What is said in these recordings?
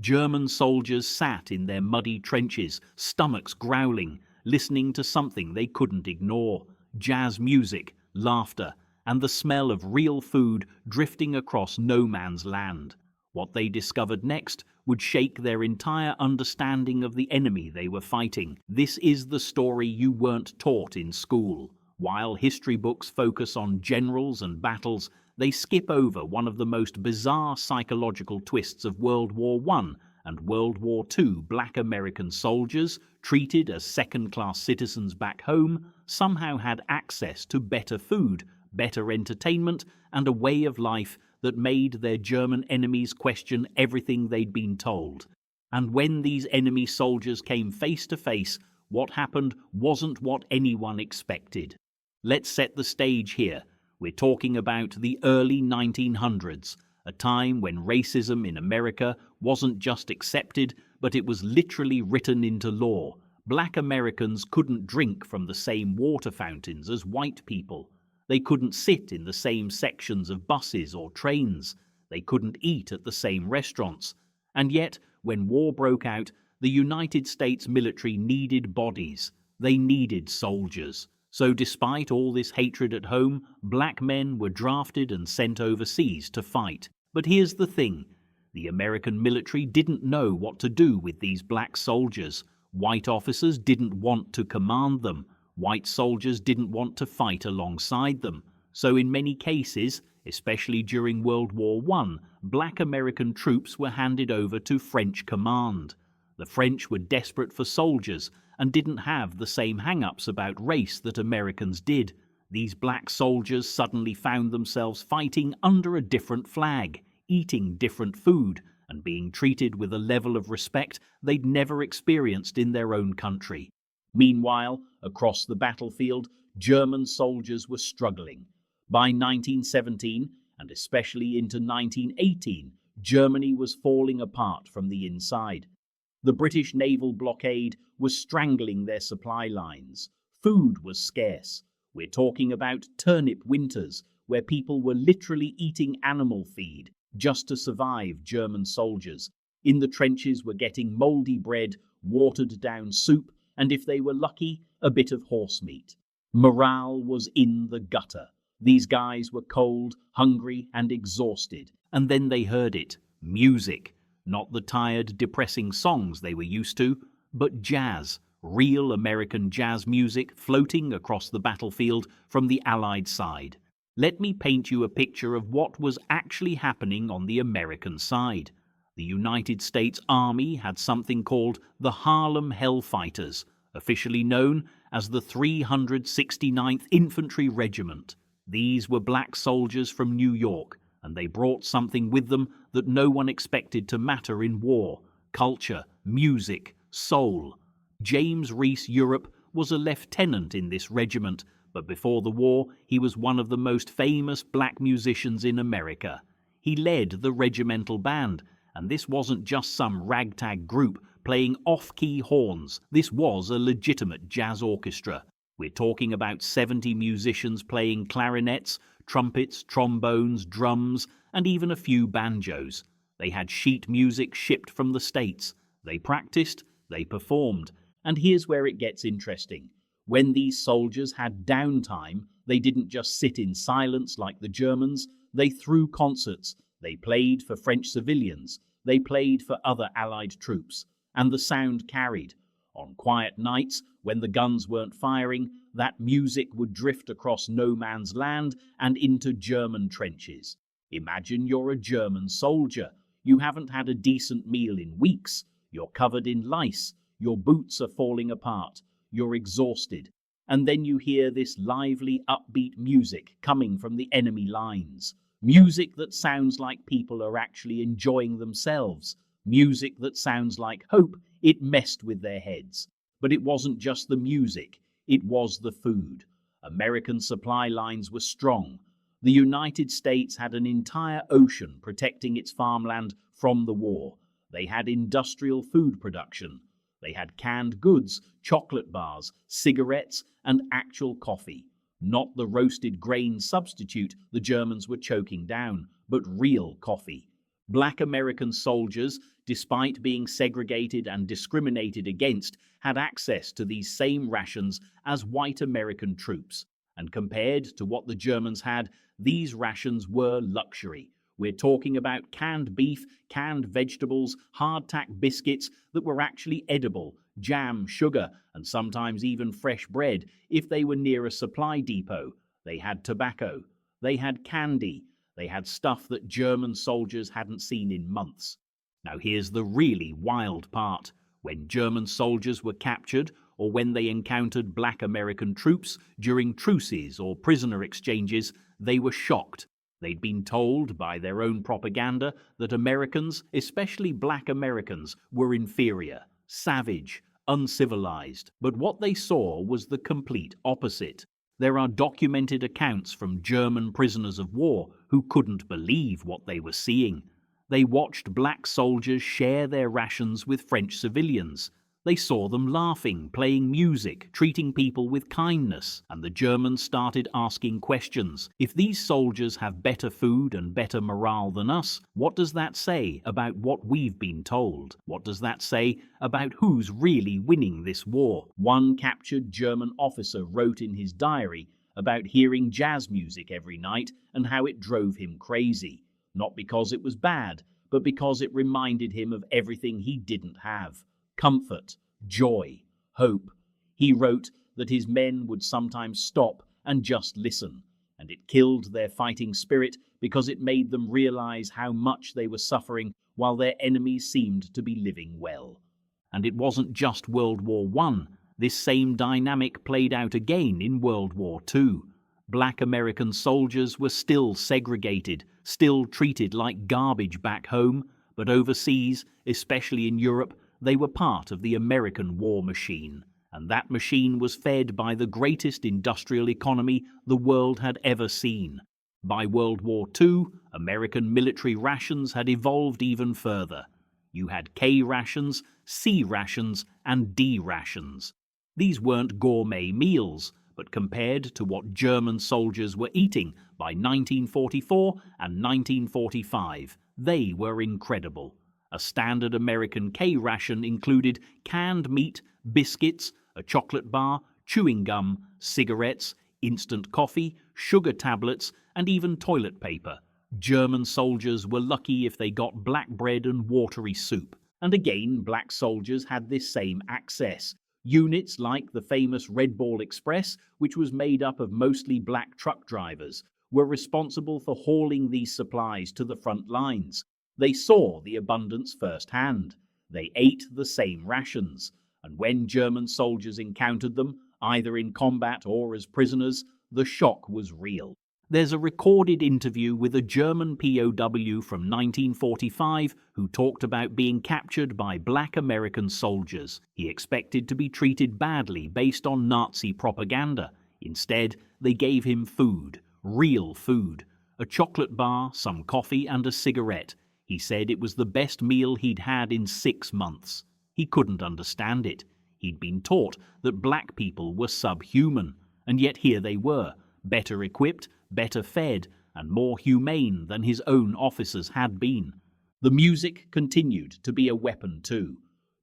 German soldiers sat in their muddy trenches, stomachs growling, listening to something they couldn't ignore: jazz music, laughter, and the smell of real food drifting across no man's land. What they discovered next would shake their entire understanding of the enemy they were fighting. This is the story you weren't taught in school. While history books focus on generals and battles, they skip over one of the most bizarre psychological twists of World War I and World War II. Black American soldiers, treated as second-class citizens back home, somehow had access to better food, better entertainment, and a way of life that made their German enemies question everything they'd been told. And when these enemy soldiers came face to face, what happened wasn't what anyone expected. Let's set the stage here. We're talking about the early 1900s, a time when racism in America wasn't just accepted, but it was literally written into law. Black Americans couldn't drink from the same water fountains as white people. They couldn't sit in the same sections of buses or trains. They couldn't eat at the same restaurants. And yet, when war broke out, the United States military needed bodies. They needed soldiers. So despite all this hatred at home, black men were drafted and sent overseas to fight. But here's the thing: the American military didn't know what to do with these black soldiers. White officers didn't want to command them. White soldiers didn't want to fight alongside them. So in many cases, especially during World War I, black American troops were handed over to French command. The French were desperate for soldiers and didn't have the same hang-ups about race that Americans did. These black soldiers suddenly found themselves fighting under a different flag, eating different food, and being treated with a level of respect they'd never experienced in their own country. Meanwhile, across the battlefield, German soldiers were struggling. By 1917, and especially into 1918, Germany was falling apart from the inside. The British naval blockade was strangling their supply lines. Food was scarce. We're talking about turnip winters, where people were literally eating animal feed just to survive. German soldiers in the trenches were getting mouldy bread, watered-down soup, and if they were lucky, a bit of horse meat. Morale was in the gutter. These guys were cold, hungry, and exhausted. And then they heard it: music. Not the tired, depressing songs they were used to, but jazz, real American jazz music floating across the battlefield from the Allied side. Let me paint you a picture of what was actually happening on the American side. The United States Army had something called the Harlem Hellfighters, officially known as the 369th Infantry Regiment. These were black soldiers from New York, and they brought something with them that no one expected to matter in war: culture, music, soul. James Reese Europe was a lieutenant in this regiment, but before the war he was one of the most famous black musicians in America. He led the regimental band, and this wasn't just some ragtag group playing off-key horns. This was a legitimate jazz orchestra. We're talking about 70 musicians playing clarinets, trumpets, trombones, drums, and even a few banjos. They had sheet music shipped from the States. They practiced, they performed. And here's where it gets interesting. When these soldiers had downtime, they didn't just sit in silence like the Germans. They threw concerts. They played for French civilians. They played for other Allied troops. And the sound carried. On quiet nights, when the guns weren't firing, that music would drift across no man's land and into German trenches. Imagine you're a German soldier. You haven't had a decent meal in weeks. You're covered in lice. Your boots are falling apart. You're exhausted. And then you hear this lively, upbeat music coming from the enemy lines. Music that sounds like people are actually enjoying themselves. Music that sounds like hope. It messed with their heads. But it wasn't just the music. It was the food. American supply lines were strong. The United States had an entire ocean protecting its farmland from the war. They had industrial food production. They had canned goods, chocolate bars, cigarettes, and actual coffee. Not the roasted grain substitute the Germans were choking down, but real coffee. Black American soldiers, despite being segregated and discriminated against, had access to these same rations as white American troops. And compared to what the Germans had, these rations were luxury. We're talking about canned beef, canned vegetables, hardtack biscuits that were actually edible, jam, sugar, and sometimes even fresh bread if they were near a supply depot. They had tobacco. They had candy. They had stuff that German soldiers hadn't seen in months. Now here's the really wild part. When German soldiers were captured, or when they encountered black American troops during truces or prisoner exchanges, they were shocked. They'd been told by their own propaganda that Americans, especially black Americans, were inferior, savage, uncivilized. But what they saw was the complete opposite. There are documented accounts from German prisoners of war who couldn't believe what they were seeing. They watched black soldiers share their rations with French civilians. They saw them laughing, playing music, treating people with kindness, and the Germans started asking questions. If these soldiers have better food and better morale than us, what does that say about what we've been told? What does that say about who's really winning this war? One captured German officer wrote in his diary about hearing jazz music every night and how it drove him crazy. Not because it was bad, but because it reminded him of everything he didn't have. Comfort, joy, hope. He wrote that his men would sometimes stop and just listen, and it killed their fighting spirit because it made them realize how much they were suffering while their enemies seemed to be living well. And it wasn't just World War I. This same dynamic played out again in World War II. Black American soldiers were still segregated, still treated like garbage back home, but overseas, especially in Europe, they were part of the American war machine, and that machine was fed by the greatest industrial economy the world had ever seen. By World War II, American military rations had evolved even further. You had K rations, C rations, and D rations. These weren't gourmet meals, but compared to what German soldiers were eating by 1944 and 1945, they were incredible. A standard American K ration included canned meat, biscuits, a chocolate bar, chewing gum, cigarettes, instant coffee, sugar tablets, and even toilet paper. German soldiers were lucky if they got black bread and watery soup. And again, black soldiers had this same access. Units like the famous Red Ball Express, which was made up of mostly black truck drivers, were responsible for hauling these supplies to the front lines. They saw the abundance firsthand. They ate the same rations, and when German soldiers encountered them, either in combat or as prisoners, the shock was real. There's a recorded interview with a German POW from 1945 who talked about being captured by black American soldiers. He expected to be treated badly based on Nazi propaganda. Instead, they gave him food, real food, a chocolate bar, some coffee, and a cigarette. He said it was the best meal he'd had in 6 months. He couldn't understand it. He'd been taught that black people were subhuman, and yet here they were, better equipped, better fed, and more humane than his own officers had been. The music continued to be a weapon too.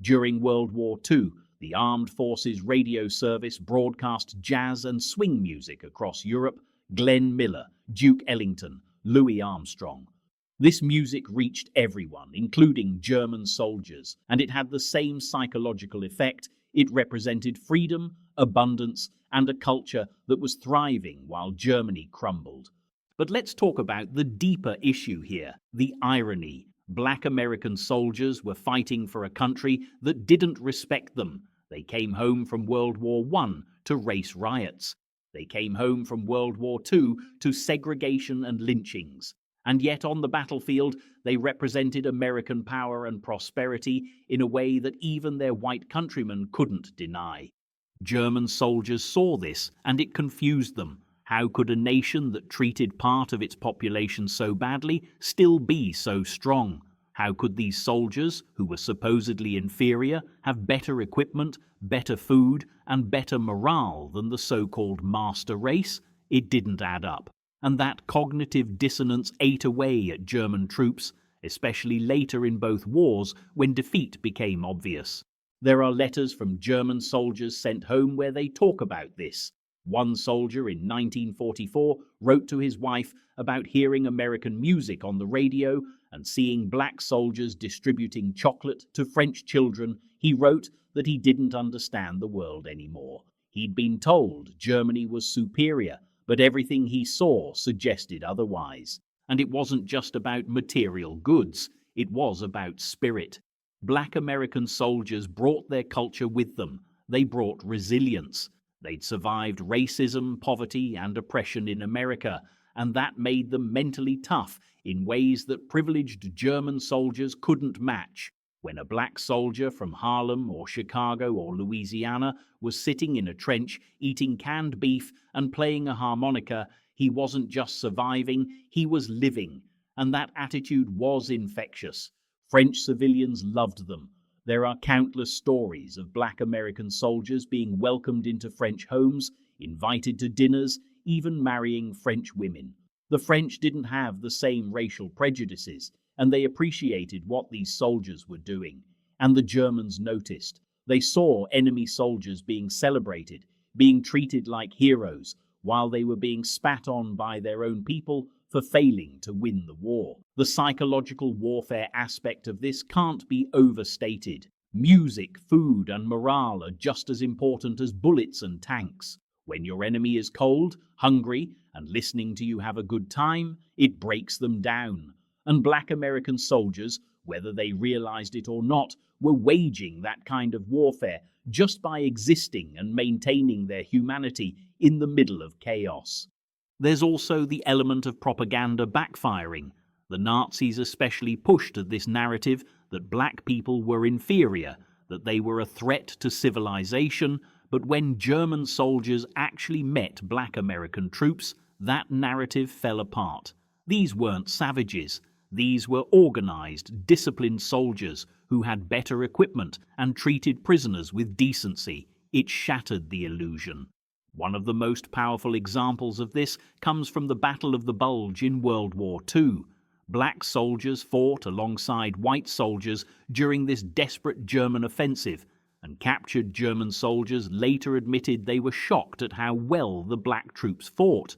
During World War II, the Armed Forces Radio Service broadcast jazz and swing music across Europe. Glenn Miller, Duke Ellington, Louis Armstrong. This music reached everyone, including German soldiers, and it had the same psychological effect. It represented freedom, abundance, and a culture that was thriving while Germany crumbled. But let's talk about the deeper issue here, the irony. Black American soldiers were fighting for a country that didn't respect them. They came home from World War I to race riots. They came home from World War II to segregation and lynchings. And yet on the battlefield, they represented American power and prosperity in a way that even their white countrymen couldn't deny. German soldiers saw this, and it confused them. How could a nation that treated part of its population so badly still be so strong? How could these soldiers, who were supposedly inferior, have better equipment, better food, and better morale than the so-called master race? It didn't add up. And that cognitive dissonance ate away at German troops, especially later in both wars when defeat became obvious. There are letters from German soldiers sent home where they talk about this. One soldier in 1944 wrote to his wife about hearing American music on the radio and seeing black soldiers distributing chocolate to French children. He wrote that he didn't understand the world anymore. He'd been told Germany was superior, but everything he saw suggested otherwise. And it wasn't just about material goods, it was about spirit. Black American soldiers brought their culture with them. They brought resilience. They'd survived racism, poverty, and oppression in America, and that made them mentally tough in ways that privileged German soldiers couldn't match. When a black soldier from Harlem or Chicago or Louisiana was sitting in a trench eating canned beef and playing a harmonica, he wasn't just surviving, he was living. And that attitude was infectious. French civilians loved them. There are countless stories of black American soldiers being welcomed into French homes, invited to dinners, even marrying French women. The French didn't have the same racial prejudices, and they appreciated what these soldiers were doing. And the Germans noticed. They saw enemy soldiers being celebrated, being treated like heroes, while they were being spat on by their own people for failing to win the war. The psychological warfare aspect of this can't be overstated. Music, food, and morale are just as important as bullets and tanks. When your enemy is cold, hungry, and listening to you have a good time, it breaks them down. And black American soldiers, whether they realized it or not, were waging that kind of warfare just by existing and maintaining their humanity in the middle of chaos. There's also the element of propaganda backfiring. The Nazis especially pushed this narrative that black people were inferior, that they were a threat to civilization, but when German soldiers actually met black American troops, that narrative fell apart. These weren't savages. These were organized, disciplined soldiers who had better equipment and treated prisoners with decency. It shattered the illusion. One of the most powerful examples of this comes from the Battle of the Bulge in World War II. Black soldiers fought alongside white soldiers during this desperate German offensive, and captured German soldiers later admitted they were shocked at how well the black troops fought.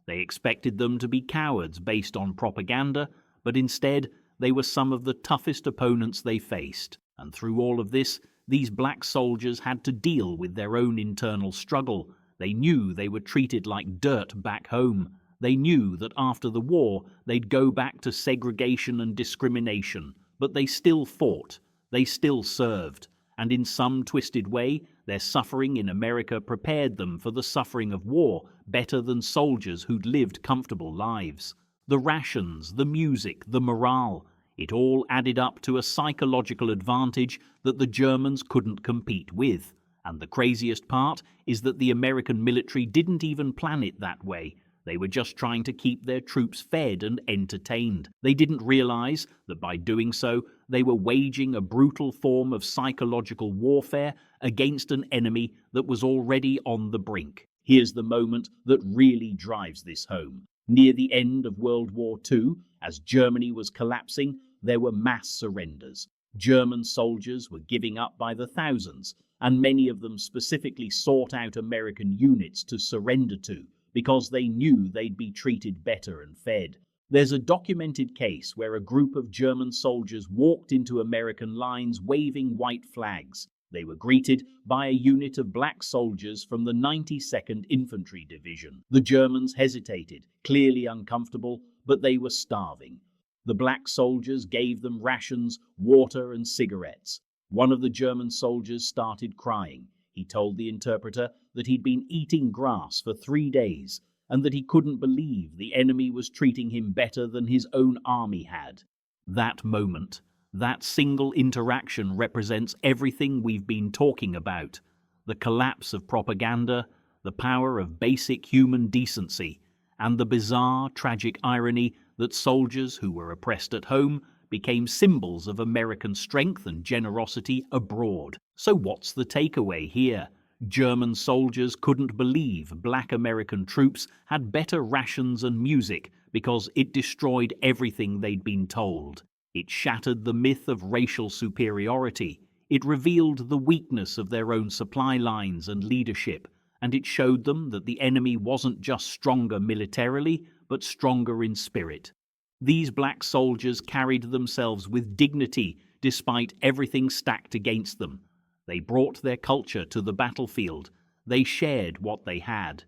They expected them to be cowards based on propaganda, but instead they were some of the toughest opponents they faced. And through all of this, these black soldiers had to deal with their own internal struggle. They knew they were treated like dirt back home. They knew that after the war they'd go back to segregation and discrimination, but they still fought. They still served. And in some twisted way, their suffering in America prepared them for the suffering of war better than soldiers who'd lived comfortable lives. The rations, the music, the morale, it all added up to a psychological advantage that the Germans couldn't compete with. And the craziest part is that the American military didn't even plan it that way. They were just trying to keep their troops fed and entertained. They didn't realize that by doing so, they were waging a brutal form of psychological warfare against an enemy that was already on the brink. Here's the moment that really drives this home. Near the end of World War II, as Germany was collapsing, there were mass surrenders. German soldiers were giving up by the thousands, and many of them specifically sought out American units to surrender to, because they knew they'd be treated better and fed. There's a documented case where a group of German soldiers walked into American lines waving white flags. They were greeted by a unit of black soldiers from the 92nd Infantry Division. The Germans hesitated, clearly uncomfortable, but they were starving. The black soldiers gave them rations, water, and cigarettes. One of the German soldiers started crying. He told the interpreter that he'd been eating grass for 3 days and that he couldn't believe the enemy was treating him better than his own army had. That moment, that single interaction represents everything we've been talking about. The collapse of propaganda, the power of basic human decency, and the bizarre, tragic irony that soldiers who were oppressed at home became symbols of American strength and generosity abroad. So what's the takeaway here? German soldiers couldn't believe black American troops had better rations and music because it destroyed everything they'd been told. It shattered the myth of racial superiority. It revealed the weakness of their own supply lines and leadership, and it showed them that the enemy wasn't just stronger militarily, but stronger in spirit. These black soldiers carried themselves with dignity despite everything stacked against them. They brought their culture to the battlefield. They shared what they had.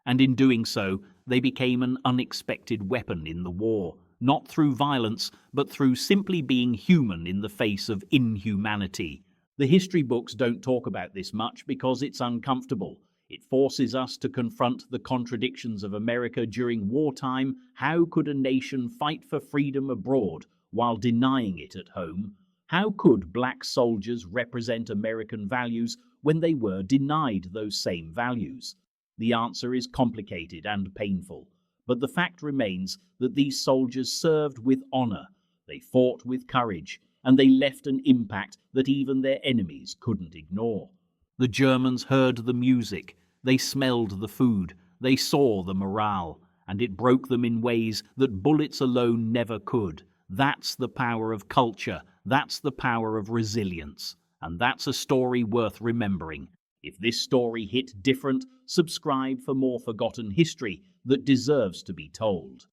And in doing so, they became an unexpected weapon in the war, not through violence, but through simply being human in the face of inhumanity. The history books don't talk about this much because it's uncomfortable. It forces us to confront the contradictions of America during wartime. How could a nation fight for freedom abroad while denying it at home? How could black soldiers represent American values when they were denied those same values? The answer is complicated and painful, but the fact remains that these soldiers served with honor, they fought with courage, and they left an impact that even their enemies couldn't ignore. The Germans heard the music, they smelled the food, they saw the morale, and it broke them in ways that bullets alone never could. That's the power of culture, that's the power of resilience, and that's a story worth remembering. If this story hit different, subscribe for more forgotten history that deserves to be told.